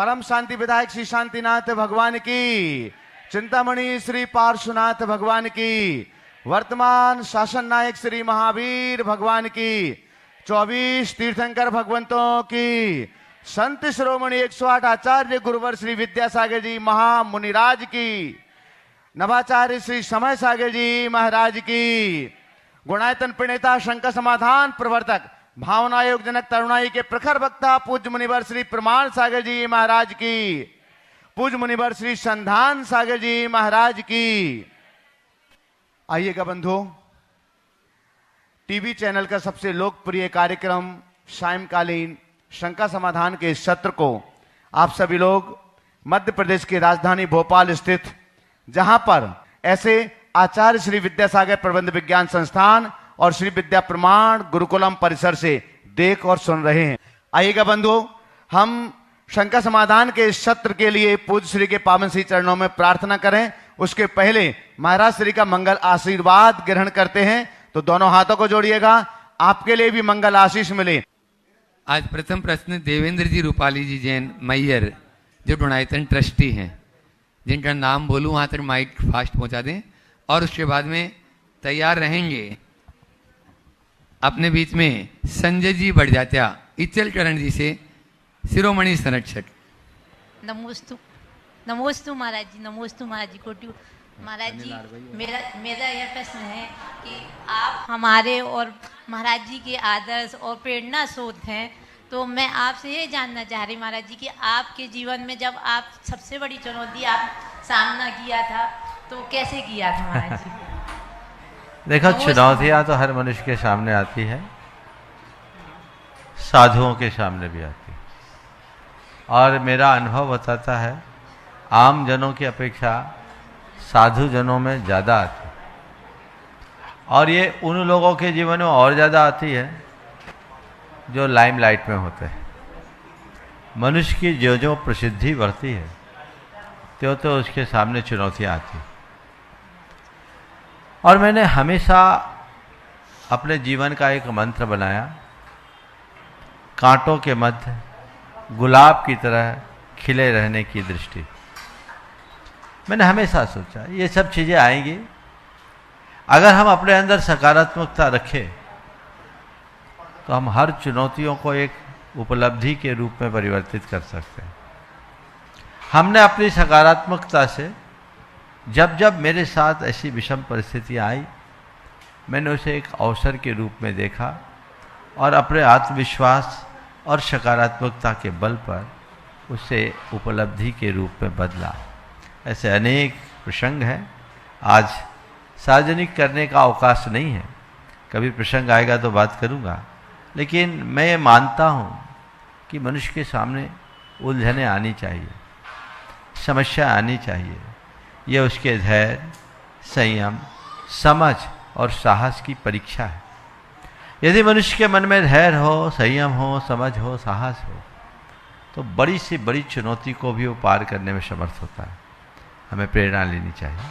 परम शांति विधायक श्री शांतिनाथ भगवान की, चिंतामणि श्री पार्श्वनाथ भगवान की, वर्तमान शासन नायक श्री महावीर भगवान की, 24 तीर्थंकर भगवंतों की, संत शिरोमणि 108 आचार्य गुरुवर श्री विद्यासागर जी महामुनिराज की, नवाचार्य श्री समय सागर जी महाराज की, गुणायतन प्रणेता शंकर समाधान प्रवर्तक भावना योग जनक तरुणाई के प्रखर वक्ता पूज्य मुनिवर श्री प्रमाण सागर जी महाराज की, पूज्य मुनिवर श्री संधान सागर जी महाराज की। आइएगा बंधुओं, टीवी चैनल का सबसे लोकप्रिय कार्यक्रम सायंकालीन शंका समाधान के इस सत्र को आप सभी लोग मध्य प्रदेश की राजधानी भोपाल स्थित, जहां पर ऐसे आचार्य श्री विद्यासागर प्रबंध विज्ञान संस्थान और श्री विद्या प्रमाण गुरुकुलम परिसर से देख और सुन रहे हैं। आइएगा बंधुओं, हम शंका समाधान के इस सत्र के लिए पूज्य श्री के पावन श्री चरणों में प्रार्थना करें। उसके पहले महाराज श्री का मंगल आशीर्वाद ग्रहण करते हैं, तो दोनों हाथों को जोड़िएगा, आपके लिए भी मंगल आशीष मिले। आज प्रथम प्रश्न देवेंद्र जी रूपाली जी जैन मैयर, जो डोनायतन ट्रस्टी हैं, जिनका नाम बोलूं वहां तक माइक फास्ट पहुंचा दें, और उसके बाद में तैयार रहेंगे अपने बीच में संजय जी बढ़जात्या इचल करण जी से शिरोमणि संरक्षक। नमोस्तु नमोस्तु महाराज जी, नमोस्तु महाराज जी कोटि। महाराज जी, मेरा यह प्रश्न है कि आप हमारे और महाराज जी के आदर्श और प्रेरणा स्रोत हैं, तो मैं आपसे ये जानना चाह रही महाराज जी कि आपके जीवन में जब आप सबसे बड़ी चुनौती आप सामना किया था तो कैसे किया था महाराज जी? देखो, चुनौतियां तो हर मनुष्य के सामने आती है, साधुओं के सामने भी आती है, और मेरा अनुभव बताता है आम जनों की अपेक्षा साधु जनों में ज़्यादा आती है, और ये उन लोगों के जीवन में और ज़्यादा आती है जो लाइमलाइट में होते हैं। मनुष्य की जो जो प्रसिद्धि बढ़ती है त्यों तो उसके सामने चुनौतियाँ आती हैं। और मैंने हमेशा अपने जीवन का एक मंत्र बनाया, कांटों के मध्य गुलाब की तरह खिले रहने की दृष्टि। मैंने हमेशा सोचा ये सब चीज़ें आएंगी, अगर हम अपने अंदर सकारात्मकता रखें तो हम हर चुनौतियों को एक उपलब्धि के रूप में परिवर्तित कर सकते हैं। हमने अपनी सकारात्मकता से जब जब मेरे साथ ऐसी विषम परिस्थितियाँ आई, मैंने उसे एक अवसर के रूप में देखा और अपने आत्मविश्वास और सकारात्मकता के बल पर उसे उपलब्धि के रूप में बदला। ऐसे अनेक प्रसंग हैं, आज सार्वजनिक करने का अवकाश नहीं है, कभी प्रसंग आएगा तो बात करूंगा, लेकिन मैं ये मानता हूँ कि मनुष्य के सामने उलझनें आनी चाहिए, समस्या आनी चाहिए। यह उसके धैर्य, संयम, समझ और साहस की परीक्षा है। यदि मनुष्य के मन में धैर्य हो, संयम हो, समझ हो, साहस हो, तो बड़ी से बड़ी चुनौती को भी वो पार करने में समर्थ होता है। हमें प्रेरणा लेनी चाहिए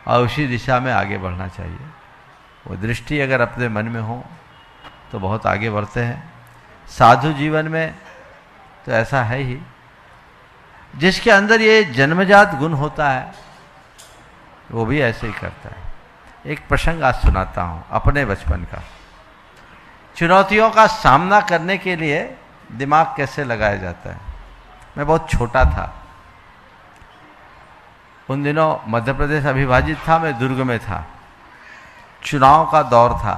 और उसी दिशा में आगे बढ़ना चाहिए। वो दृष्टि अगर अपने मन में हो तो बहुत आगे बढ़ते हैं। साधु जीवन में तो ऐसा है ही, जिसके अंदर ये जन्मजात गुण होता है वो भी ऐसे ही करता है। एक प्रसंग आज सुनाता हूँ अपने बचपन का। चुनौतियों का सामना करने के लिए दिमाग कैसे लगाया जाता है। मैं बहुत छोटा था, उन दिनों मध्य प्रदेश अविभाजित था, मैं दुर्ग में था, चुनाव का दौर था,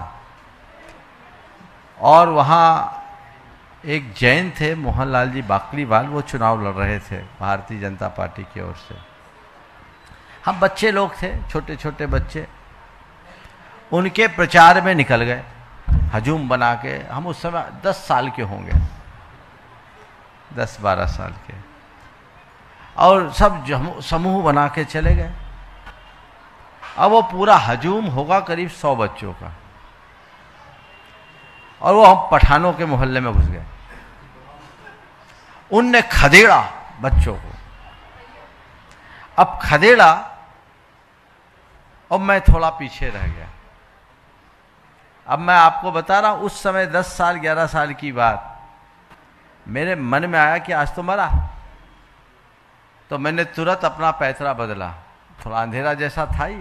और वहाँ एक जैन थे मोहनलाल जी बाकलीवाल, वो चुनाव लड़ रहे थे भारतीय जनता पार्टी की ओर से। हम बच्चे लोग थे, छोटे छोटे बच्चे, उनके प्रचार में निकल गए हजूम बना के। हम उस समय 10 साल के होंगे, 10-12 साल के, और सब समूह बना के चले गए। अब वो पूरा हजूम होगा करीब 100 बच्चों का, और वो हम पठानों के मोहल्ले में घुस गए। उनने खदेड़ा बच्चों को। अब खदेड़ा और मैं थोड़ा पीछे रह गया। अब मैं आपको बता रहा हूं, उस समय 10 साल 11 साल की बात, मेरे मन में आया कि आज तो मरा, तो मैंने तुरंत अपना पैतरा बदला, थोड़ा अंधेरा जैसा था ही,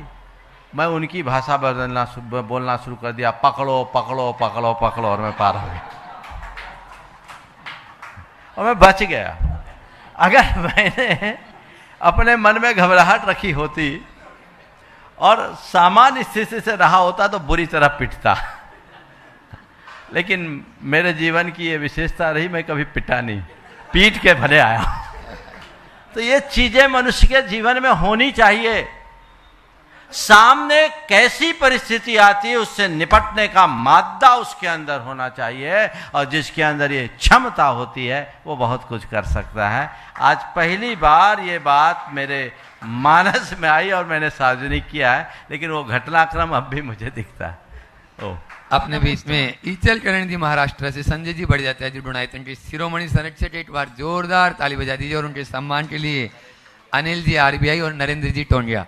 मैं उनकी भाषा बोलना शुरू कर दिया, पकड़ो पकड़ो पकड़ो पकड़ो, और मैं पार हो गया और मैं बच गया। अगर मैंने अपने मन में घबराहट रखी होती और सामान्य स्थिति से रहा होता तो बुरी तरह पिटता, लेकिन मेरे जीवन की ये विशेषता रही, मैं कभी पिटा नहीं, पीट के भले आया। तो ये चीजें मनुष्य के जीवन में होनी चाहिए। सामने कैसी परिस्थिति आती है उससे निपटने का मादा उसके अंदर होना चाहिए, और जिसके अंदर ये क्षमता होती है वो बहुत कुछ कर सकता है। आज पहली बार ये बात मेरे मानस में आई और मैंने सार्वजनिक किया है, लेकिन वो घटनाक्रम अब भी मुझे दिखता है। अपने बीच में ईचल करण जी महाराष्ट्र से संजय जी बढ़ जाते हैं जो डोनाइतन के शिरोमणि संरक्षक, एक बार जोरदार ताली बजा दीजिए। और उनके सम्मान के लिए अनिल जी आरबीआई और नरेंद्र जी टोंडिया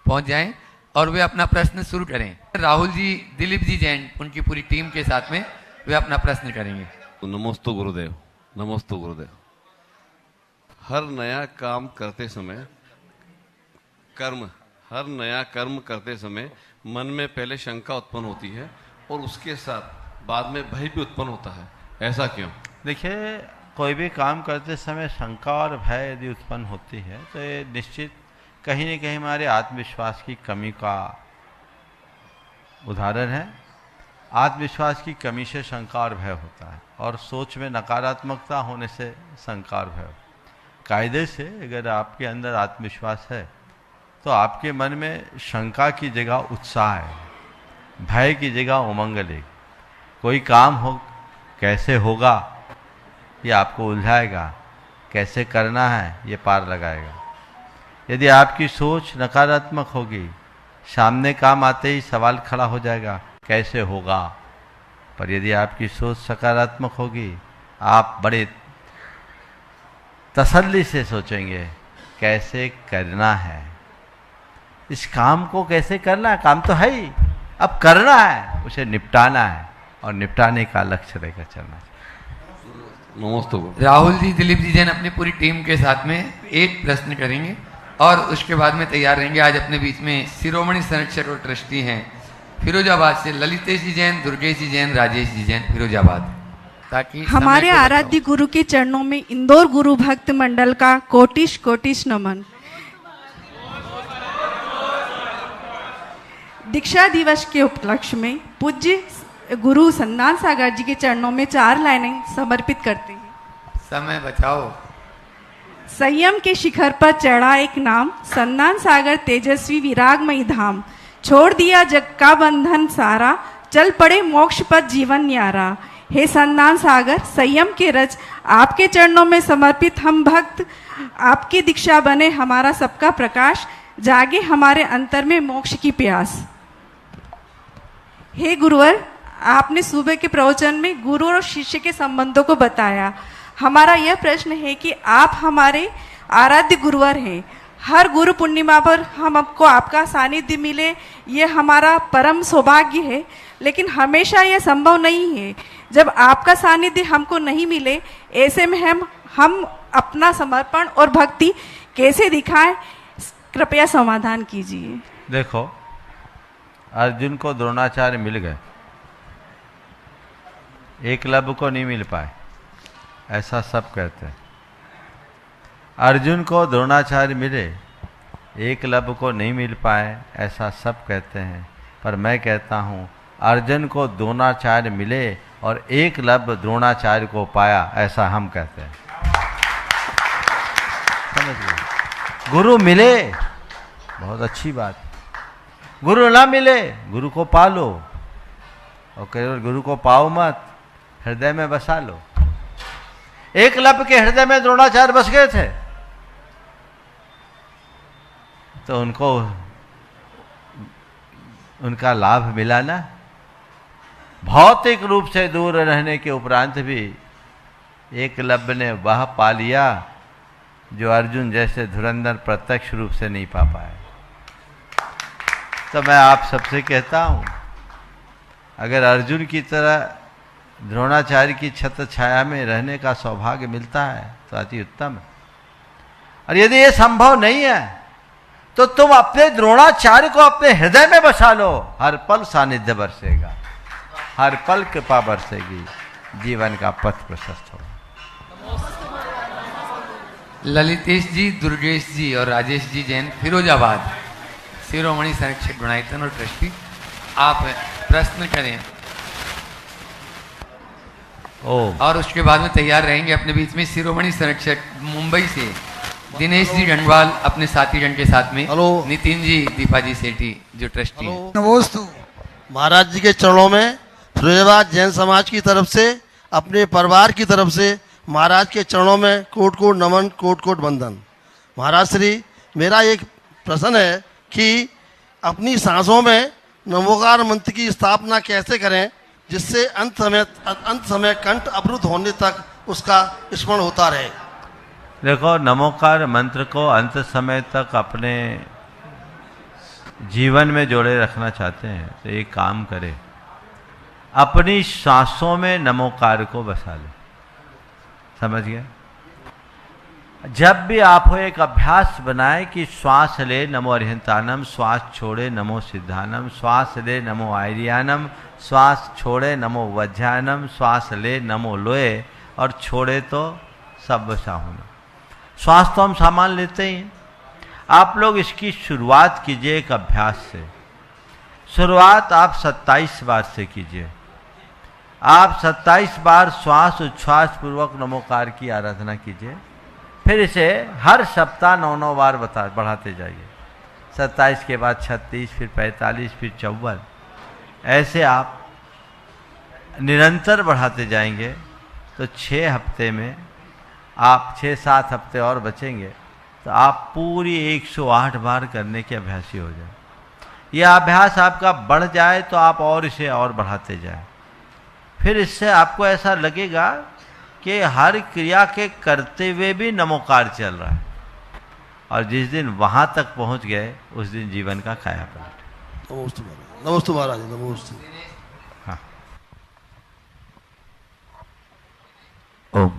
पहुंच जाएं और वे अपना प्रश्न शुरू करें। राहुल जी, दिलीप जी जैन, उनकी पूरी टीम के साथ में वे अपना प्रश्न करेंगे। नमोस्तु गुरुदेव, नमोस्तु गुरुदेव। हर नया काम करते समय हर नया कर्म करते समय मन में पहले शंका उत्पन्न होती है और उसके साथ बाद में भय भी उत्पन्न होता है, ऐसा क्यों? देखिए, कोई भी काम करते समय शंका और भय यदि उत्पन्न होती है तो ये निश्चित कहीं न कहीं हमारे आत्मविश्वास की कमी का उदाहरण है। आत्मविश्वास की कमी से शंका और भय होता है, और सोच में नकारात्मकता होने से शंका और भय। कायदे से अगर आपके अंदर आत्मविश्वास है तो आपके मन में शंका की जगह उत्साह है, भय की जगह उमंग लेगी। कोई काम हो कैसे होगा ये आपको उलझाएगा, कैसे करना है ये पार लगाएगा। यदि आपकी सोच नकारात्मक होगी, सामने काम आते ही सवाल खड़ा हो जाएगा कैसे होगा। पर यदि आपकी सोच सकारात्मक होगी, आप बड़े तसल्ली से सोचेंगे कैसे करना है, इस काम को कैसे करना है। काम तो है ही, अब करना है, उसे निपटाना है, और निपटाने का लक्ष्य लेकर चलना है। नमस्ते। राहुल जी, दिलीप जी जैन अपनी पूरी टीम के साथ में एक प्रश्न करेंगे और उसके बाद में तैयार रहेंगे। आज अपने बीच में शिरोमणि संरक्षक और ट्रस्टी हैं फिरोजाबाद से ललितेश जी जैन, दुर्गेश जी जैन, राजेश जी जैन, फिरोजाबाद। ताकि हमारे आराध्य गुरु के चरणों में इंदौर गुरु भक्त मंडल का कोटिश कोटिश नमन। दीक्षा दिवस के उपलक्ष्य में पूज्य गुरु सन्नान सागर जी के चरणों में 4 लाइनें समर्पित करते हैं। समय बचाओ। संयम के शिखर पर चढ़ा एक नाम, सन्नान सागर तेजस्वी विरागमयी धाम। छोड़ दिया जग का बंधन सारा, चल पड़े मोक्ष पर जीवन न्यारा। हे सन्नान सागर संयम के रज, आपके चरणों में समर्पित हम भक्त, आपकी दीक्षा बने हमारा सबका प्रकाश, जागे हमारे अंतर में मोक्ष की प्यास। हे गुरुवर, आपने सुबह के प्रवचन में गुरु और शिष्य के संबंधों को बताया। हमारा यह प्रश्न है कि आप हमारे आराध्य गुरुवर हैं। हर गुरु पूर्णिमा पर हमको आपका सानिध्य मिले, यह हमारा परम सौभाग्य है, लेकिन हमेशा यह संभव नहीं है। जब आपका सानिध्य हमको नहीं मिले, ऐसे में हम अपना समर्पण और भक्ति कैसे दिखाएं, कृपया समाधान कीजिए। देखो, अर्जुन को द्रोणाचार्य मिल गए, एकलव्य को नहीं मिल पाए, ऐसा सब कहते हैं। अर्जुन को द्रोणाचार्य मिले, एकलव्य को नहीं मिल पाए, ऐसा सब कहते हैं। पर मैं कहता हूँ अर्जुन को द्रोणाचार्य मिले और एकलव्य द्रोणाचार्य को पाया, ऐसा हम कहते हैं। समझ गए? गुरु मिले, बहुत अच्छी बात। गुरु ना मिले, गुरु को पालो, और केवल गुरु को पाओ मत, हृदय में बसा लो। एकलव्य के हृदय में द्रोणाचार्य बस गए थे, तो उनको उनका लाभ मिला ना। भौतिक रूप से दूर रहने के उपरांत भी एकलव्य ने वह पा लिया जो अर्जुन जैसे धुरंधर प्रत्यक्ष रूप से नहीं पा पाए। तो मैं आप सबसे कहता हूँ, अगर अर्जुन की तरह द्रोणाचार्य की छत्र छाया में रहने का सौभाग्य मिलता है तो अति उत्तम है। और यदि ये संभव नहीं है तो तुम अपने द्रोणाचार्य को अपने हृदय में बसा लो, हर पल सानिध्य बरसेगा, हर पल कृपा बरसेगी, जीवन का पथ प्रशस्त होगा। ललितेश जी, दुर्गेश जी और राजेश जी जैन, फिरोजाबाद, शिरोमणि संरक्षक गुणायतन और ट्रस्टी, आप प्रश्न करें और उसके बाद में तैयार रहेंगे अपने बीच में शिरोमणि संरक्षक मुंबई से दिनेश जी डंडवाल अपने साथी जन के साथ में, हेलो। नितिन जी, दीपा जी सेठी जो ट्रस्टी हैं। नमोस्तु। महाराज जी के चरणों में फिरोजाबाद जैन समाज की तरफ से, अपने परिवार की तरफ से महाराज के चरणों में कोट कोट नमन, कोट कोट वंदन। महाराज श्री, मेरा एक प्रश्न है कि अपनी सांसों में नमोकार मंत्र की स्थापना कैसे करें जिससे अंत समय कंठ अवरुद्ध होने तक उसका स्मरण होता रहे। देखो, नमोकार मंत्र को अंत समय तक अपने जीवन में जोड़े रखना चाहते हैं तो एक काम करें, अपनी सांसों में नमोकार को बसा ले। समझ गए? जब भी आप हो एक अभ्यास बनाए कि श्वास ले नमो अरिहंतानम, श्वास छोड़े नमो सिद्धानम, श्वास ले नमो आयरियानम, श्वास छोड़े नमो वज्रानम, श्वास ले नमो लोए और छोड़े तो सब साहुना। श्वास तो हम सामान लेते ही हैं। आप लोग इसकी शुरुआत कीजिए एक अभ्यास से। शुरुआत आप 27 बार से कीजिए। आप 27 बार श्वास उच्छ्वास पूर्वक नमोकार की आराधना कीजिए। फिर इसे हर सप्ताह 9 बार बढ़ाते जाइए। 27 के बाद 36, फिर 45, फिर 54, ऐसे आप निरंतर बढ़ाते जाएंगे तो 6 हफ्ते में आप 6-7 हफ्ते और बचेंगे तो आप पूरी 108 बार करने के अभ्यासी हो जाए। यह अभ्यास आपका बढ़ जाए तो आप और इसे और बढ़ाते जाएं। फिर इससे आपको ऐसा लगेगा कि हर क्रिया के करते हुए भी नमोकार चल रहा है, और जिस दिन वहां तक पहुंच गए उस दिन जीवन का काया पलट। नमोस्तु महाराज, नमोस्तु महाराज, नमोस्तु। हाँ। ओम।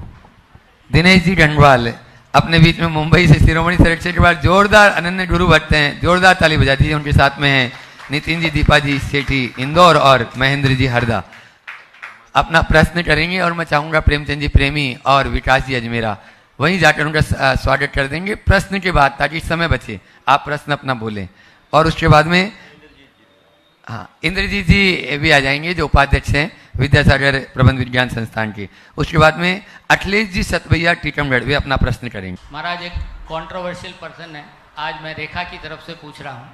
दिनेश जी डंडवाल अपने बीच में मुंबई से शिरोमणि संरक्षक के बाद जोरदार अनन्य गुरु भक्त हैं, जोरदार ताली बजा दीजिए। उनके साथ में हैं नितिन जी, दीपा जी सेठी इंदौर और महेंद्र जी हरदा। अपना प्रश्न करेंगे और मैं चाहूंगा प्रेमचंद जी प्रेमी और विकास जी अजमेरा वहीं जाकर उनका स्वागत कर देंगे प्रश्न के बाद, ताकि समय बचे। आप प्रश्न अपना बोलें और उसके बाद में हाँ इंद्रजीत जी भी आ जाएंगे जो उपाध्यक्ष हैं विद्यासागर प्रबंध विज्ञान संस्थान के। उसके बाद में अखिलेश जी सतभैया टीकमगढ़ वे अपना प्रश्न करेंगे। महाराज, एक कंट्रोवर्शियल पर्सन है, आज मैं रेखा की तरफ से पूछ रहा हूँ।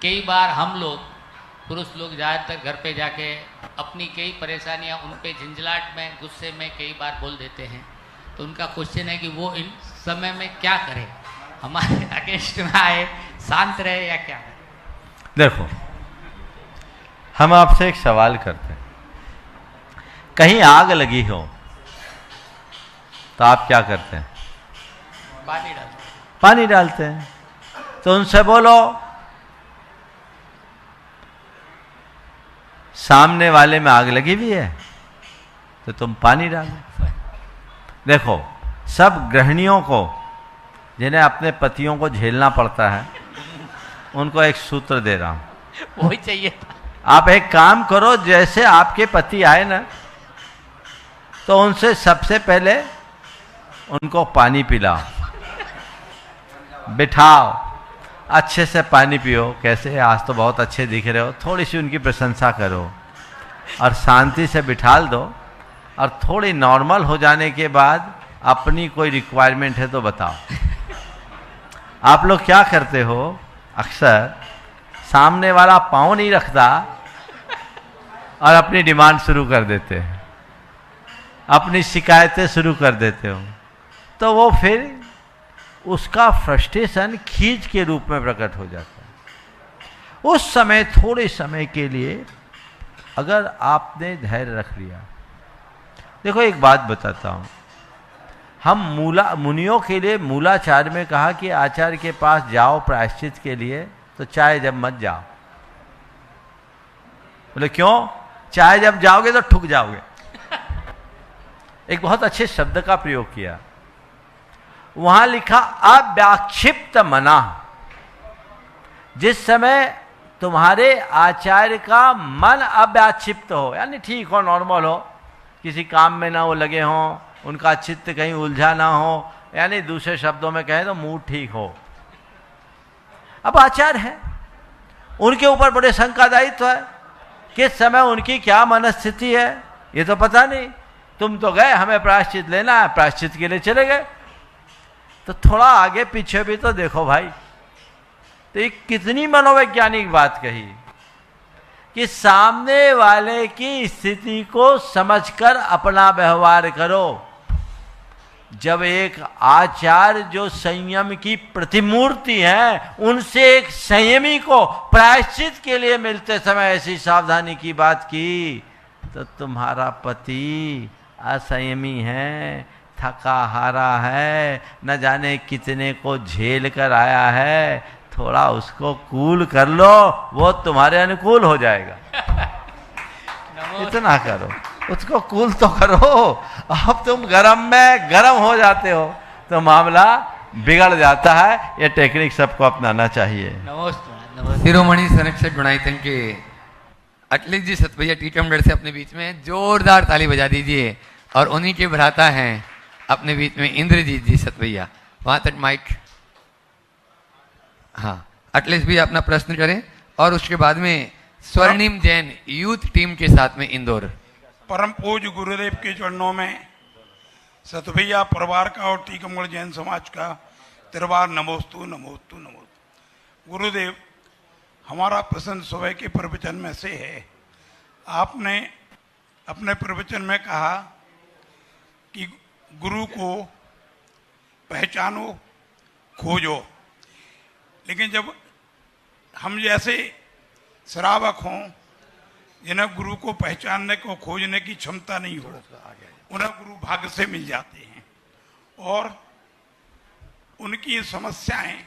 कई बार हम लोग पुरुष लोग ज़्यादातर घर पे जाके अपनी कई परेशानियाँ उन पे झंझलाहट में, गुस्से में कई बार बोल देते हैं। तो उनका क्वेश्चन है कि वो इन समय में क्या करे, हमारे अगेंस्ट में आए, शांत रहे या क्या करे? देखो, हम आपसे एक सवाल करते हैं। कहीं आग लगी हो तो आप क्या करते हैं? पानी डालते। पानी डालते हैं। तो उनसे बोलो, सामने वाले में आग लगी हुई है तो तुम पानी डालो। देखो, सब गृहिणियों को जिन्हें अपने पतियों को झेलना पड़ता है उनको एक सूत्र दे रहा हूं। वही चाहिए था। आप एक काम करो, जैसे आपके पति आए ना तो उनसे सबसे पहले उनको पानी पिलाओ, बिठाओ, अच्छे से पानी पियो। कैसे, आज तो बहुत अच्छे दिख रहे हो, थोड़ी सी उनकी प्रशंसा करो और शांति से बिठाल दो। और थोड़ी नॉर्मल हो जाने के बाद अपनी कोई रिक्वायरमेंट है तो बताओ। आप लोग क्या करते हो, अक्सर सामने वाला पाँव नहीं रखता और अपनी डिमांड शुरू कर देते हैं, अपनी शिकायतें शुरू कर देते हो, तो वो फिर उसका फ्रस्ट्रेशन खींच के रूप में प्रकट हो जाता है। उस समय थोड़े समय के लिए अगर आपने धैर्य रख लिया। देखो, एक बात बताता हूँ, हम मुनियों के लिए मूलाचार्य में कहा कि आचार्य के पास जाओ प्रायश्चित के लिए तो चाय जब मत जाओ। बोले क्यों? चाय जब जाओगे तो ठुक जाओगे। एक बहुत अच्छे शब्द का प्रयोग किया। वहां लिखा अव्याक्षिप्त मना। जिस समय तुम्हारे आचार्य का मन अव्याक्षिप्त हो, यानी ठीक हो, नॉर्मल हो, किसी काम में ना वो लगे हों, उनका चित्त कहीं उलझा ना हो, यानी दूसरे शब्दों में कहें तो मूड ठीक हो। अब आचार्य है, उनके ऊपर बड़े शंका दायित्व है, किस समय उनकी क्या मनस्थिति है ये तो पता नहीं। तुम तो गए, हमें प्रायश्चित लेना है, प्रायश्चित के लिए चले गए, तो थोड़ा आगे पीछे भी तो देखो भाई। तो ये कितनी मनोवैज्ञानिक बात कही कि सामने वाले की स्थिति को समझकर अपना व्यवहार करो। जब एक आचार्य जो संयम की प्रतिमूर्ति है, उनसे एक संयमी को प्रायश्चित के लिए मिलते समय ऐसी सावधानी की बात की, तो तुम्हारा पति असंयमी है, थका हारा है, न जाने कितने को झेल कर आया है, थोड़ा उसको कूल कर लो, वो तुम्हारे अनुकूल हो जाएगा। इतना करो, उसको कूल तो करो। अब तुम गरम में गरम हो जाते हो तो मामला बिगड़ जाता है। ये टेक्निक सबको अपनाना चाहिए। नमस्ते। शिरोमणि संरक्षक गुणायतन के अखिलेश जी सतभैया टीकमगढ़ से अपने बीच में जोरदार ताली बजा दीजिए। और उन्हीं के भ्राता हैं अपने बीच में इंद्रजीत जी सतभैया, वहां तक माइक। हाँ, अखिलेश भी अपना प्रश्न करें और उसके बाद में स्वर्णिम जैन यूथ टीम के साथ में इंदौर। परम पूज्य गुरुदेव के चरणों में सतभैया परिवार का और टीकमगढ़ जैन समाज का तिरबार नमोस्तु नमोस्तु नमोस्तु। गुरुदेव, हमारा प्रश्न सुबह के प्रवचन में से है। आपने अपने प्रवचन में कहा कि गुरु को पहचानो, खोजो, लेकिन जब हम जैसे श्रावक हों, जिन्हें गुरु को पहचानने को खोजने की क्षमता नहीं हो, उन्हें गुरु भाग्य से मिल जाते हैं और उनकी समस्याएं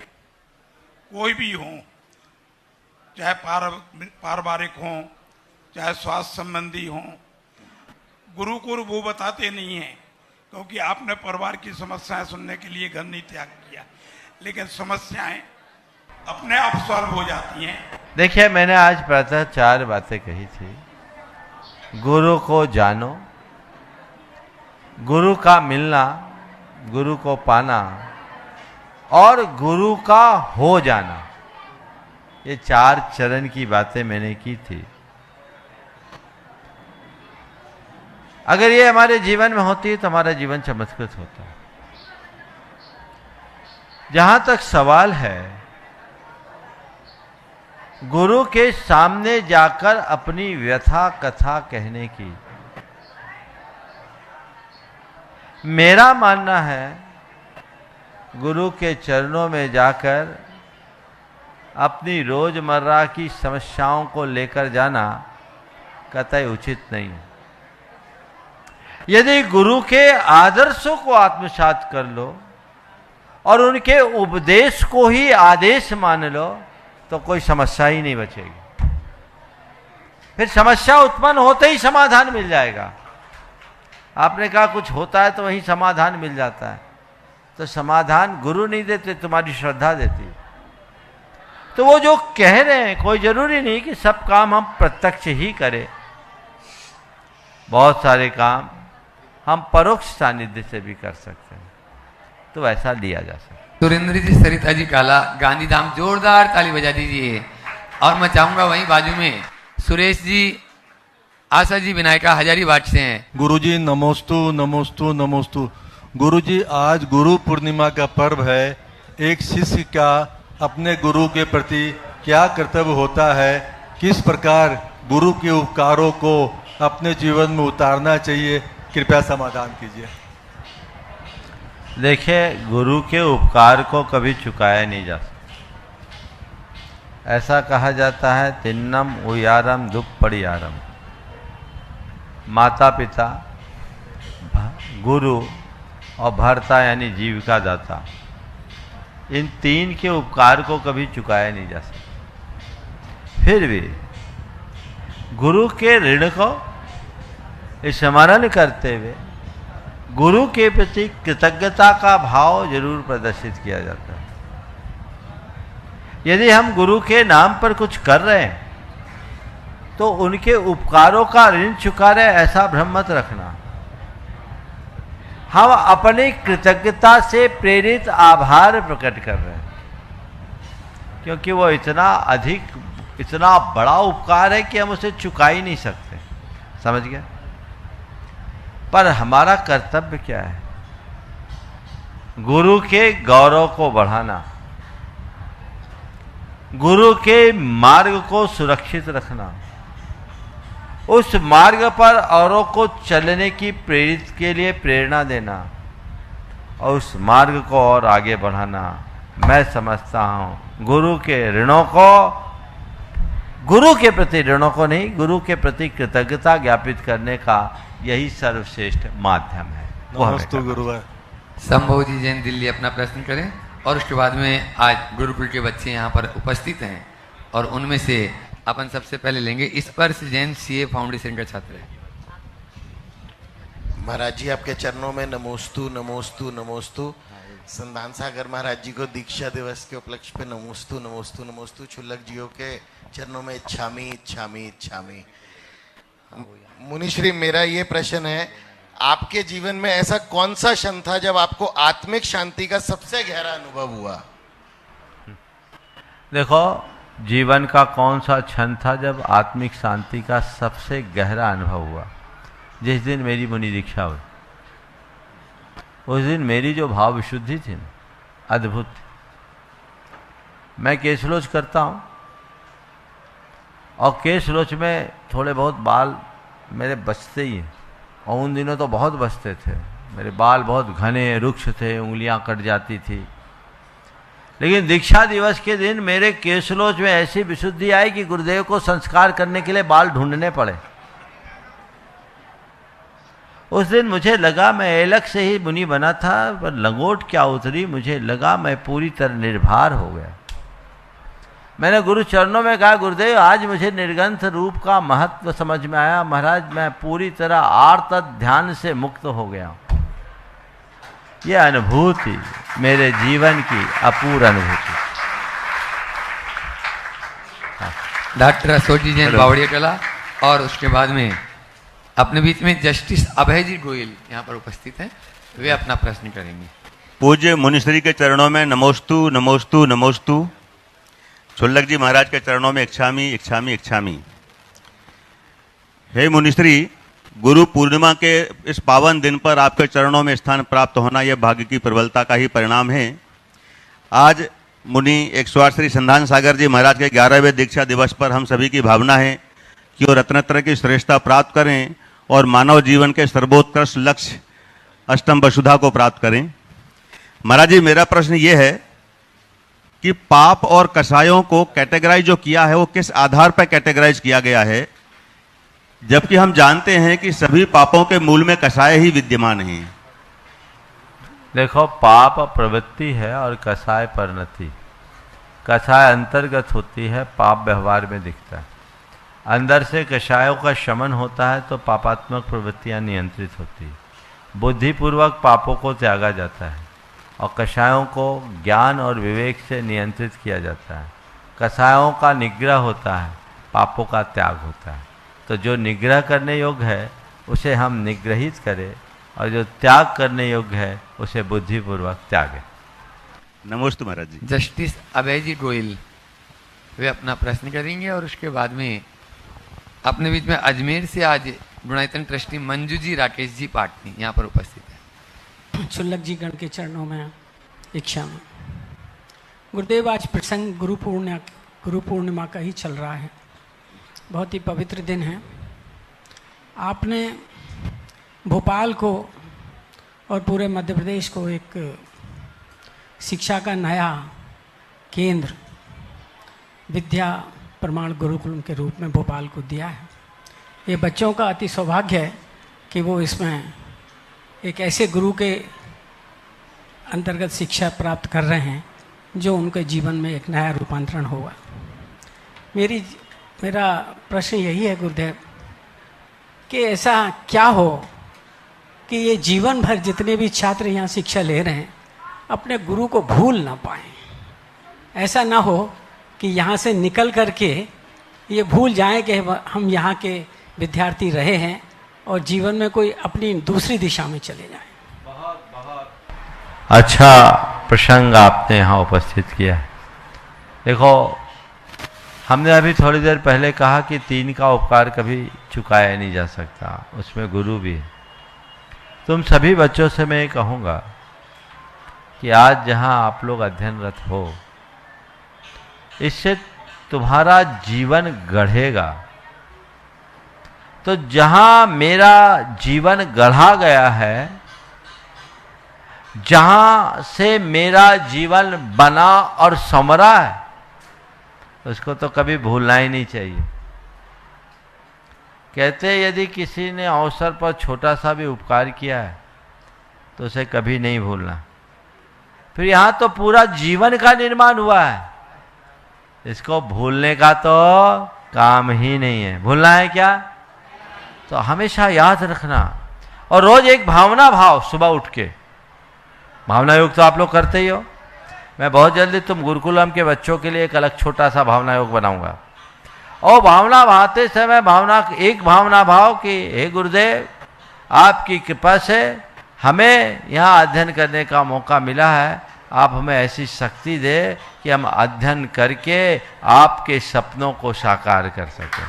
कोई भी हों, चाहे पारिवारिक हों, चाहे स्वास्थ्य संबंधी हों, गुरु को वो बताते नहीं हैं, क्योंकि आपने परिवार की समस्याएं सुनने के लिए घर नहीं त्याग किया, लेकिन समस्याएं अपने आप सॉल्व हो जाती हैं। देखिए, मैंने आज प्रातः 4 बातें कही थी। गुरु को जानो, गुरु का मिलना, गुरु को पाना और गुरु का हो जाना, ये 4 चरण की बातें मैंने की थी। अगर ये हमारे जीवन में होती है तो हमारा जीवन चमत्कृत होता है। जहां तक सवाल है गुरु के सामने जाकर अपनी व्यथा कथा कहने की, मेरा मानना है गुरु के चरणों में जाकर अपनी रोजमर्रा की समस्याओं को लेकर जाना कतई उचित नहीं है। यदि गुरु के आदर्शों को आत्मसात कर लो और उनके उपदेश को ही आदेश मान लो तो कोई समस्या ही नहीं बचेगी। फिर समस्या उत्पन्न होते ही समाधान मिल जाएगा। आपने कहा कुछ होता है तो वहीं समाधान मिल जाता है, तो समाधान गुरु नहीं देते, तुम्हारी श्रद्धा देती है। तो वो जो कह रहे हैं, कोई जरूरी नहीं कि सब काम हम प्रत्यक्ष ही करें, बहुत सारे काम हम परोक्ष सानिध्य से भी कर सकते हैं, तो ऐसा लिया जा सकता है। सुरेंद्र जी सरिता जी काला गांधीधाम, जोरदार ताली बजा दीजिए। और मैं चाहूंगा वहीं बाजू में सुरेश जी, आशा जी विनायका हजारीबाग से हैं। गुरुजी नमोस्तु नमोस्तु नमोस्तु। गुरुजी, आज गुरु पूर्णिमा का पर्व है। एक शिष्य का अपने गुरु के प्रति क्या कर्तव्य होता है, किस प्रकार गुरु के उपकारों को अपने जीवन में उतारना चाहिए, कृपया समाधान कीजिए। देखिए, गुरु के उपकार को कभी चुकाया नहीं जा सकता। ऐसा कहा जाता है, तिन्नम उयारम दुप्पड़ियारम। माता पिता, गुरु और भर्ता यानी जीविका दाता, इन 3 के उपकार को कभी चुकाया नहीं जा सकता। फिर भी गुरु के ऋण को स्मरण करते हुए गुरु के प्रति कृतज्ञता का भाव जरूर प्रदर्शित किया जाता है। यदि हम गुरु के नाम पर कुछ कर रहे हैं तो उनके उपकारों का ऋण चुका रहे, ऐसा भ्रम मत रखना। हम अपनी कृतज्ञता से प्रेरित आभार प्रकट कर रहे हैं, क्योंकि वो इतना बड़ा उपकार है कि हम उसे चुका ही नहीं सकते। समझ गए? पर हमारा कर्तव्य क्या है? गुरु के गौरव को बढ़ाना, गुरु के मार्ग को सुरक्षित रखना, उस मार्ग पर औरों को चलने की प्रेरित के लिए प्रेरणा देना और उस मार्ग को और आगे बढ़ाना। मैं समझता हूँ गुरु के ऋणों को, गुरु के प्रति ऋणों को नहीं, गुरु के प्रति कृतज्ञता ज्ञापित करने का यही सर्वश्रेष्ठ माध्यम है। नमस्ते गुरुवार। संभव जी जैन दिल्ली अपना प्रश्न करें, और उसके बाद में आज गुरुकुल के बच्चे यहाँ पर उपस्थित हैं और उनमें से अपन सबसे पहले लेंगे स्पर्श जैन सीए फाउंडेशन का छात्र है। महाराज जी आपके चरणों में नमोस्तु नमोस्तु नमोस्तु। संधान सागर महाराज जी को दीक्षा दिवस के उपलक्ष्य पे नमोस्तु नमोस्तु नमोस्तु। छुल्लक जियों के चरणों में इच्छामी इच्छामी इच्छामी। मुनिश्री, मेरा ये प्रश्न है, आपके जीवन में ऐसा कौन सा क्षण था जब आपको आत्मिक शांति का सबसे गहरा अनुभव हुआ? देखो, जीवन का कौन सा क्षण था जब आत्मिक शांति का सबसे गहरा अनुभव हुआ? जिस दिन मेरी मुनि दीक्षा हुई, उस दिन मेरी जो भाव विशुद्धि थी ना, अद्भुत थी। मैं केशलोच करता हूँ और केशलोच में थोड़े बहुत बाल मेरे बचते ही हैं, और उन दिनों तो बहुत बचते थे। मेरे बाल बहुत घने रुक्ष थे, उंगलियां कट जाती थी। लेकिन दीक्षा दिवस के दिन मेरे केशलोच में ऐसी विशुद्धि आई कि गुरुदेव को संस्कार करने के लिए बाल ढूंढने पड़े। उस दिन मुझे लगा मैं एलक से ही मुनि बना था, पर लंगोट क्या उतरी, मुझे लगा मैं पूरी तरह निर्भर हो गया। मैंने गुरु चरणों में कहा, गुरुदेव आज मुझे निर्गंथ रूप का महत्व समझ में आया। महाराज मैं पूरी तरह आर्त ध्यान से मुक्त हो गया। ये अनुभूति मेरे जीवन की अपूर्व अनुभूति। डॉक्टर अशोक जी जैन बावड़िया कला, और उसके बाद में अपने बीच में जस्टिस अभय जी गोयल यहाँ पर उपस्थित हैं, वे अपना प्रश्न करेंगे। पूज्य मुनिश्री के चरणों में नमोस्तु नमोस्तु नमोस्तु। छुल्लक जी महाराज के चरणों में इच्छामी इच्छामी इच्छामी। हे मुनिश्री, गुरु पूर्णिमा के इस पावन दिन पर आपके चरणों में स्थान प्राप्त होना यह भाग्य की प्रबलता का ही परिणाम है। आज मुनि 108 श्री संधान सागर जी महाराज के 11वें दीक्षा दिवस पर हम सभी की भावना है कि वो रत्नत्र की श्रेष्ठता प्राप्त करें और मानव जीवन के सर्वोत्कृष्ट लक्ष्य अष्टम वसुधा को प्राप्त करें। महाराज जी, मेरा प्रश्न ये है कि पाप और कसायों को कैटेगराइज जो किया है वो किस आधार पर कैटेगराइज किया गया है, जबकि हम जानते हैं कि सभी पापों के मूल में कसाय ही विद्यमान हैं। देखो, पाप प्रवृत्ति है और कसाय परिणति। कसाय अंतर्गत होती है, पाप व्यवहार में दिखता है। अंदर से कसायों का शमन होता है तो पापात्मक प्रवृत्तियां नियंत्रित होती है। बुद्धिपूर्वक पापों को त्यागा जाता है और कसायों को ज्ञान और विवेक से नियंत्रित किया जाता है। कसायों का निग्रह होता है, पापों का त्याग होता है। तो जो निग्रह करने योग्य है उसे हम निग्रहित करें, और जो त्याग करने योग्य है उसे बुद्धिपूर्वक त्यागें। नमस्ते महाराज जी। जस्टिस अभय जी गोयल वे अपना प्रश्न करेंगे, और उसके बाद में अपने बीच में अजमेर से आज गुणायतन ट्रस्टी मंजू जी राकेश जी पाटनी यहाँ पर उपस्थित है। छुल्लक जी गण के चरणों में इच्छा में। गुरुदेव, आज प्रसंग गुरु पूर्णिमा का ही चल रहा है। बहुत ही पवित्र दिन है। आपने भोपाल को और पूरे मध्य प्रदेश को एक शिक्षा का नया केंद्र विद्या प्रमाण गुरुकुल के रूप में भोपाल को दिया है। ये बच्चों का अति सौभाग्य है कि वो इसमें एक ऐसे गुरु के अंतर्गत शिक्षा प्राप्त कर रहे हैं जो उनके जीवन में एक नया रूपांतरण होगा। मेरा प्रश्न यही है गुरुदेव कि ऐसा क्या हो कि ये जीवन भर जितने भी छात्र यहाँ शिक्षा ले रहे हैं अपने गुरु को भूल ना पाएं। ऐसा ना हो कि यहाँ से निकल करके ये भूल जाएं कि हम यहाँ के विद्यार्थी रहे हैं और जीवन में कोई अपनी दूसरी दिशा में चले जाएं। अच्छा प्रसंग आपने यहाँ उपस्थित किया है। देखो, हमने अभी थोड़ी देर पहले कहा कि 3 का उपकार कभी चुकाया नहीं जा सकता, उसमें गुरु भी है। तुम सभी बच्चों से मैं ये कहूँगा कि आज जहाँ आप लोग अध्ययनरत हो, इससे तुम्हारा जीवन गढ़ेगा। तो जहाँ मेरा जीवन गढ़ा गया है, जहाँ से मेरा जीवन बना और संवरा है, उसको तो कभी भूलना ही नहीं चाहिए। कहते हैं यदि किसी ने अवसर पर छोटा सा भी उपकार किया है तो उसे कभी नहीं भूलना। फिर यहाँ तो पूरा जीवन का निर्माण हुआ है, इसको भूलने का तो काम ही नहीं है। भूलना है क्या? तो हमेशा याद रखना। और रोज एक भावना भाव, सुबह उठ के भावना योग तो आप लोग करते ही हो। मैं बहुत जल्दी तुम गुरुकुलम के बच्चों के लिए एक अलग छोटा सा भावना योग बनाऊंगा। और भावना भाते समय एक भावना भाव कि हे गुरुदेव, आपकी कृपा से हमें यहाँ अध्ययन करने का मौका मिला है। आप हमें ऐसी शक्ति दे कि हम अध्ययन करके आपके सपनों को साकार कर सकें,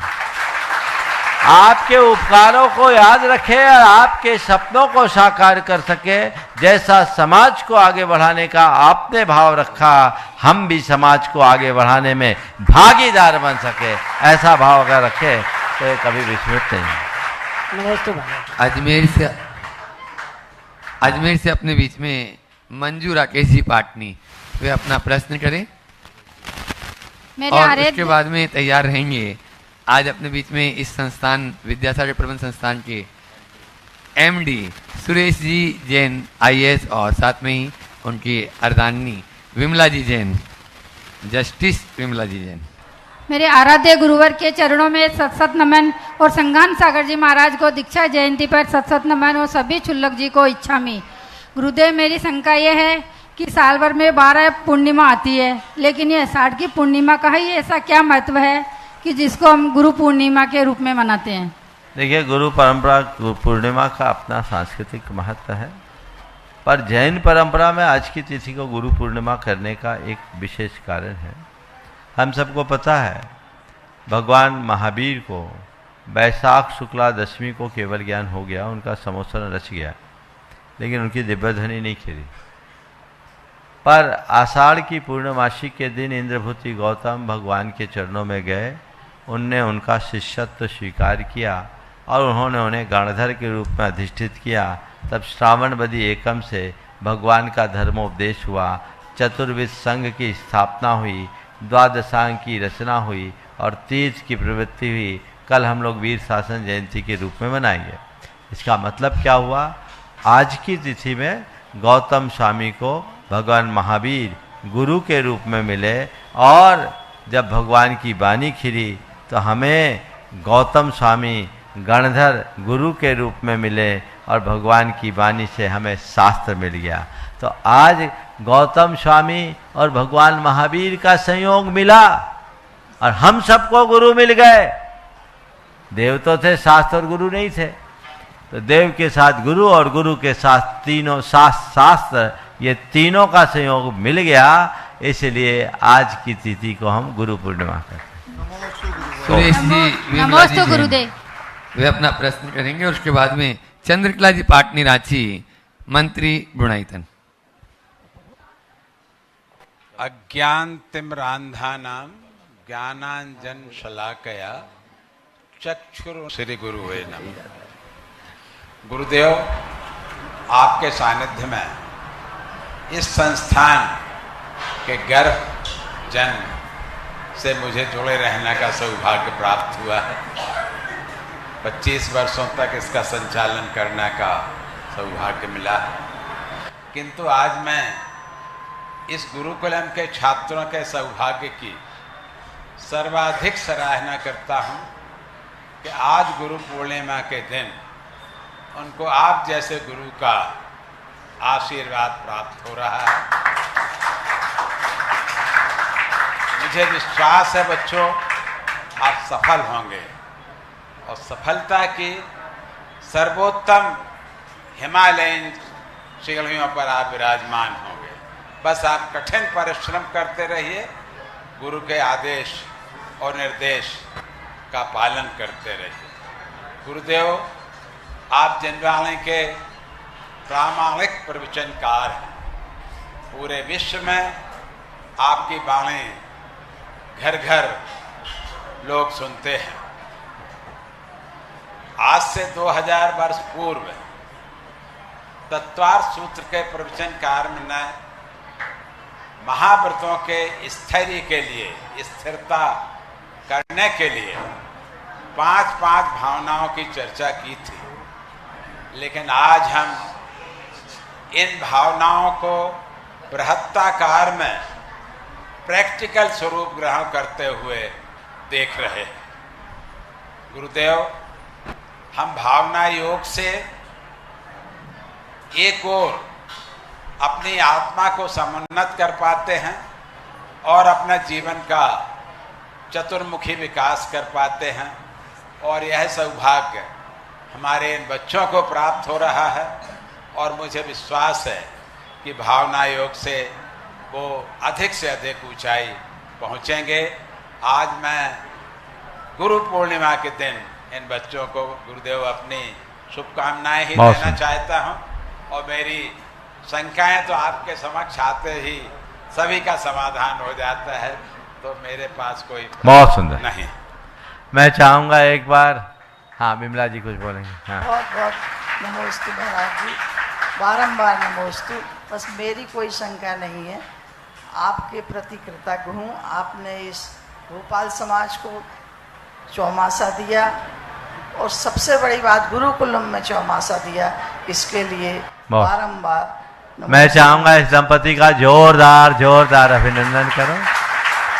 आपके उपकारों को याद रखें और आपके सपनों को साकार कर सके। जैसा समाज को आगे बढ़ाने का आपने भाव रखा, हम भी समाज को आगे बढ़ाने में भागीदार बन सके, ऐसा भाव अगर रखे तो ये कभी विस्मृत नहीं। नमस्ते भाई। अजमेर से अपने बीच में मंजू राकेश जी पाटनी, वे अपना प्रश्न करें और उसके बाद में तैयार रहेंगे। आज अपने बीच में इस संस्थान विद्यासागर प्रबंध संस्थान के एमडी सुरेश जी जैन IAS और साथ में ही उनकी अर्धांगिनी विमला जी जैन, जस्टिस विमला जी जैन। मेरे आराध्य गुरुवर के चरणों में सत सत नमन और संगान सागर जी महाराज को दीक्षा जयंती पर सत सत नमन और सभी चुल्लक जी को इच्छा में। गुरुदेव, मेरी शंका ये है कि साल भर में 12 पूर्णिमा आती है, लेकिन ये 60 की पूर्णिमा का ही ऐसा क्या महत्व है कि जिसको हम गुरु पूर्णिमा के रूप में मनाते हैं? देखिए, गुरु परंपरा पूर्णिमा का अपना सांस्कृतिक महत्व है, पर जैन परंपरा में आज की तिथि को गुरु पूर्णिमा करने का एक विशेष कारण है। हम सबको पता है भगवान महावीर को वैशाख शुक्ला दशमी को केवल ज्ञान हो गया, उनका समोसन रच गया, लेकिन उनकी दिव्य ध्वनि नहीं खिली। पर आषाढ़ की पूर्णमासी के दिन इंद्रभूति गौतम भगवान के चरणों में गए, उनने उनका शिष्यत्व स्वीकार किया और उन्होंने उन्हें गणधर के रूप में अधिष्ठित किया। तब श्रावणवदी एकम से भगवान का धर्मोपदेश हुआ, चतुर्विध संघ की स्थापना हुई, द्वादशांग की रचना हुई और तीर्थ की प्रवृत्ति हुई। कल हम लोग वीर शासन जयंती के रूप में मनाएंगे। इसका मतलब क्या हुआ? आज की तिथि में गौतम स्वामी को भगवान महावीर गुरु के रूप में मिले और जब भगवान की वाणी खिली तो हमें गौतम स्वामी गणधर गुरु के रूप में मिले और भगवान की वाणी से हमें शास्त्र मिल गया। तो आज गौतम स्वामी और भगवान महावीर का संयोग मिला और हम सबको गुरु मिल गए। देव तो थे, शास्त्र और गुरु नहीं थे। तो देव के साथ गुरु और गुरु के साथ तीनों शास्त्र, ये तीनों का संयोग मिल गया, इसलिए आज की तिथि को हम गुरु पूर्णिमा करते हैं। सुरेश जी नमोस्तु गुरुदेव। वे अपना प्रश्न करेंगे और उसके बाद में चंद्रकला जी पाटनी रांची, मंत्री बुणाईतन। अज्ञानतिम्रान्धानां ज्ञानांजन शलाकया चक्षुर श्री गुरुवे नमः। गुरुदेव, आपके सानिध्य में इस संस्थान के गर्भ जन्म से मुझे जुड़े रहने का सौभाग्य प्राप्त हुआ है। 25 वर्षों तक इसका संचालन करने का सौभाग्य मिला है, किंतु आज मैं इस गुरुकुलम के छात्रों के सौभाग्य की सर्वाधिक सराहना करता हूं कि आज गुरु पूर्णिमा के दिन उनको आप जैसे गुरु का आशीर्वाद प्राप्त हो रहा है। मुझे विश्वास है बच्चों, आप सफल होंगे और सफलता की सर्वोत्तम हिमालयन सीढ़ियों पर आप विराजमान होंगे। बस आप कठिन परिश्रम करते रहिए, गुरु के आदेश और निर्देश का पालन करते रहिए। गुरुदेव, आप जनवाणी के प्रामाणिक प्रवचनकार हैं। पूरे विश्व में आपकी वाणी घर घर लोग सुनते हैं। आज से 2000 वर्ष पूर्व तत्वार्थ सूत्र के प्रवचनकार ने महाव्रतों के स्थैर्य के लिए, स्थिरता करने के लिए 5 भावनाओं की चर्चा की थी। लेकिन आज हम इन भावनाओं को बृहत्ताकार में प्रैक्टिकल स्वरूप ग्रहण करते हुए देख रहे हैं। गुरुदेव, हम भावना योग से एक ओर अपनी आत्मा को समुन्नत कर पाते हैं और अपना जीवन का चतुर्मुखी विकास कर पाते हैं, और यह सौभाग्य हमारे इन बच्चों को प्राप्त हो रहा है। और मुझे विश्वास है कि भावना योग से वो अधिक से अधिक ऊंचाई पहुंचेंगे। आज मैं गुरु पूर्णिमा के दिन इन बच्चों को गुरुदेव अपनी शुभकामनाएं ही देना चाहता हूं, और मेरी शंकाएं तो आपके समक्ष आते ही सभी का समाधान हो जाता है, तो मेरे पास कोई बहुत सुंदर नहीं। मैं चाहूंगा एक बार, हाँ विमला जी कुछ बोलेंगे। हाँ। बहुत बहुत नमोस्तु महाराज जी, बारंबार नमोस्तु। बस मेरी कोई शंका नहीं है, आपके प्रति कृतज्ञ हूँ। आपने इस भोपाल समाज को चौमासा दिया, और सबसे बड़ी बात गुरुकुलम में चौमासा दिया, इसके लिए बारंबार मैं चाहूंगा इस दंपति का जोरदार अभिनंदन करो।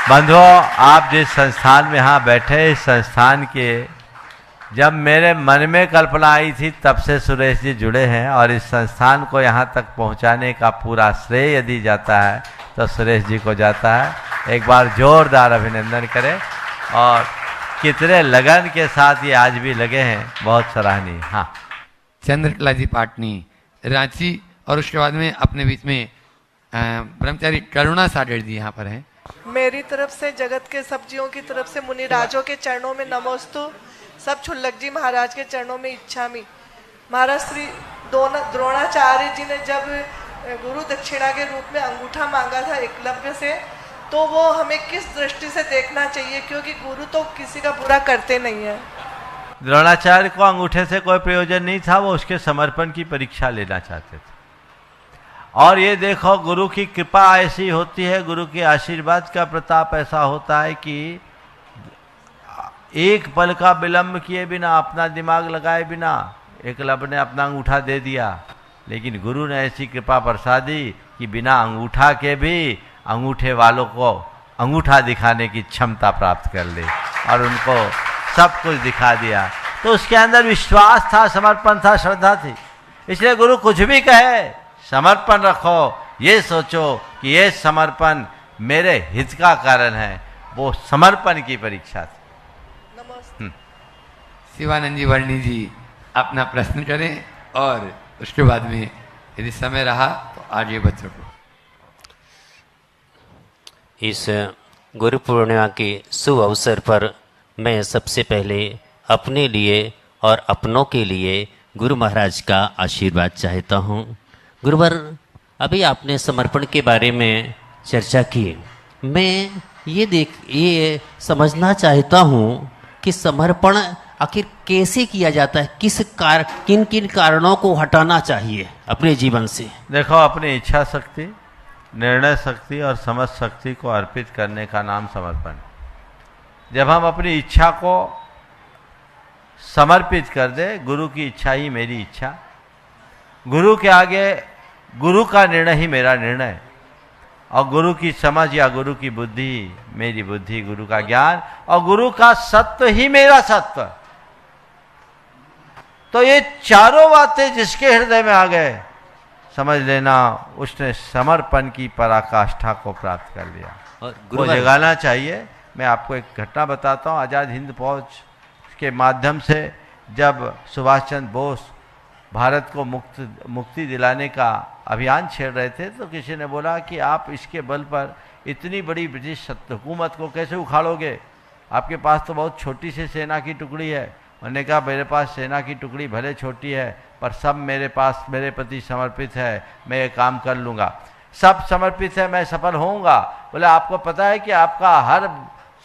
बंधुओं, आप जिस संस्थान में यहाँ बैठे, इस संस्थान के जब मेरे मन में कल्पना आई थी तब से सुरेश जी जुड़े हैं, और इस संस्थान को यहाँ तक पहुँचाने का पूरा श्रेय यदि जाता है तो सुरेश जी को जाता है। एक बार जोरदार अभिनंदन करें, और कितने लगन के साथ ये आज भी लगे हैं, बहुत सराहनीय। हाँ, चंद्रकला जी पाटनी, रांची, और उसके बाद में अपने बीच में ब्रह्मचारी करुणा सागर जी यहाँ पर हैं। मेरी तरफ से, जगत के सब जीवों की तरफ से मुनिराजों के चरणों में नमोस्तु। सब क्षुल्लक जी महाराज के चरणों में इच्छामी। महाराज श्री द्रोणाचार्य जी ने जब गुरु दक्षिणा के रूप में अंगूठा मांगा था एकलव्य से, तो वो हमें किस दृष्टि से देखना चाहिए, क्योंकि गुरु तो किसी का बुरा करते नहीं है। द्रोणाचार्य को अंगूठे से कोई प्रयोजन नहीं था, वो उसके समर्पण की परीक्षा लेना चाहते थे। और ये देखो, गुरु की कृपा ऐसी होती है, गुरु के आशीर्वाद का प्रताप ऐसा होता है कि एक पल का विलंब किए बिना, अपना दिमाग लगाए बिना एकलव्य ने अपना अंगूठा दे दिया। लेकिन गुरु ने ऐसी कृपा बरसा दी कि बिना अंगूठा के भी अंगूठे वालों को अंगूठा दिखाने की क्षमता प्राप्त कर ली, और उनको सब कुछ दिखा दिया। तो उसके अंदर विश्वास था, समर्पण था, श्रद्धा थी। इसलिए गुरु कुछ भी कहे, समर्पण रखो, ये सोचो कि ये समर्पण मेरे हित का कारण है। वो समर्पण की परीक्षा थी। शिवानंद जी वर्णी जी अपना प्रश्न करें, और उसके बाद में यदि समय रहा तो आगे बच्चों को। इस गुरु पूर्णिमा के शुभ अवसर पर मैं सबसे पहले अपने लिए और अपनों के लिए गुरु महाराज का आशीर्वाद चाहता हूँ। गुरुवर, अभी आपने समर्पण के बारे में चर्चा की। मैं ये समझना चाहता हूँ कि समर्पण आखिर कैसे किया जाता है, किन किन कारणों को हटाना चाहिए अपने जीवन से। देखो, अपनी इच्छा शक्ति, निर्णय शक्ति और समझ शक्ति को अर्पित करने का नाम समर्पण। जब हम अपनी इच्छा को समर्पित कर दे, गुरु की इच्छा ही मेरी इच्छा, गुरु के आगे गुरु का निर्णय ही मेरा निर्णय, और गुरु की समझ या गुरु की बुद्धि मेरी बुद्धि, गुरु का ज्ञान और गुरु का सत्व ही मेरा सत्व। तो ये चारों बातें जिसके हृदय में आ गए, समझ लेना उसने समर्पण की पराकाष्ठा को प्राप्त कर लिया। वो जगाना चाहिए। मैं आपको एक घटना बताता हूँ। आज़ाद हिंद फौज के माध्यम से जब सुभाष चंद्र बोस भारत को मुक्ति दिलाने का अभियान छेड़ रहे थे, तो किसी ने बोला कि आप इसके बल पर इतनी बड़ी ब्रिटिश हुकूमत को कैसे उखाड़ोगे, आपके पास तो बहुत छोटी सी सेना की टुकड़ी है। उन्होंने कहा मेरे पास सेना की टुकड़ी भले छोटी है पर सब मेरे पास मेरे प्रति समर्पित है, मैं ये काम कर लूँगा, सब समर्पित है, मैं सफल होऊंगा। बोले आपको पता है कि आपका हर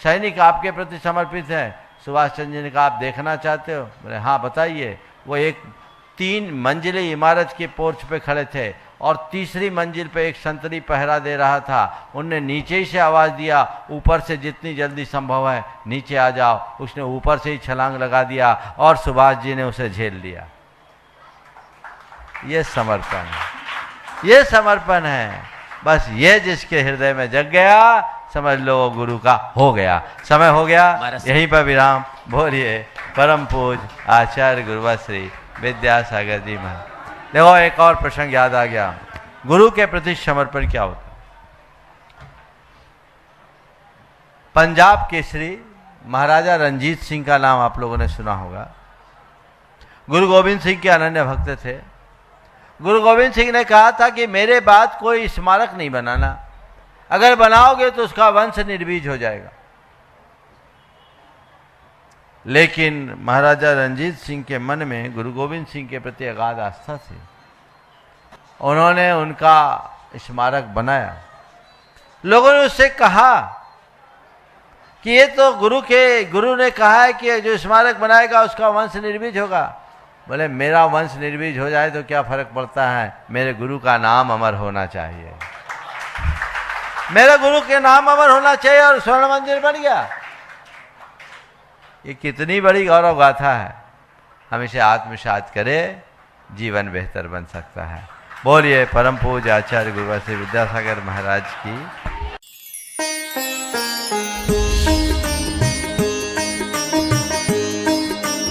सैनिक आपके प्रति समर्पित है। सुभाष चंद्र जी ने कहा आप देखना चाहते हो? बोले हाँ बताइए। वो एक 3 मंजिली इमारत के पोर्च पे खड़े थे और तीसरी मंजिल पे एक संतरी पहरा दे रहा था। उनने नीचे ही से आवाज़ दिया, ऊपर से जितनी जल्दी संभव है नीचे आ जाओ। उसने ऊपर से ही छलांग लगा दिया और सुभाष जी ने उसे झेल लिया। ये समर्पण है, ये समर्पण है। बस ये जिसके हृदय में जग गया, समझ लो वो गुरु का हो गया। समय हो गया, यहीं पर विराम। बोलिए परम पूज आचार्य गुरुवर श्री विद्यासागर जी महाराज। देखो एक और प्रसंग याद आ गया, गुरु के प्रति समर्पण क्या होता। पंजाब केसरी महाराजा रंजीत सिंह का नाम आप लोगों ने सुना होगा। गुरु गोविंद सिंह के अनन्य भक्त थे। गुरु गोविंद सिंह ने कहा था कि मेरे बाद कोई स्मारक नहीं बनाना, अगर बनाओगे तो उसका वंश निर्बीज हो जाएगा। लेकिन महाराजा रंजीत सिंह के मन में गुरु गोविंद सिंह के प्रति अगाध आस्था थी। उन्होंने उनका स्मारक बनाया। लोगों ने उससे कहा कि ये तो गुरु ने कहा है कि जो स्मारक बनाएगा उसका वंश निर्बीज होगा। बोले मेरा वंश निर्बीज हो जाए तो क्या फर्क पड़ता है, मेरे गुरु का नाम अमर होना चाहिए। मेरे गुरु के नाम अमर होना चाहिए और स्वर्ण मंदिर बन गया। ये कितनी बड़ी गौरव गाथा है। हम इसे आत्मसात करें, जीवन बेहतर बन सकता है। बोलिए परम पूज्य आचार्य गुरुवर श्री विद्यासागर महाराज की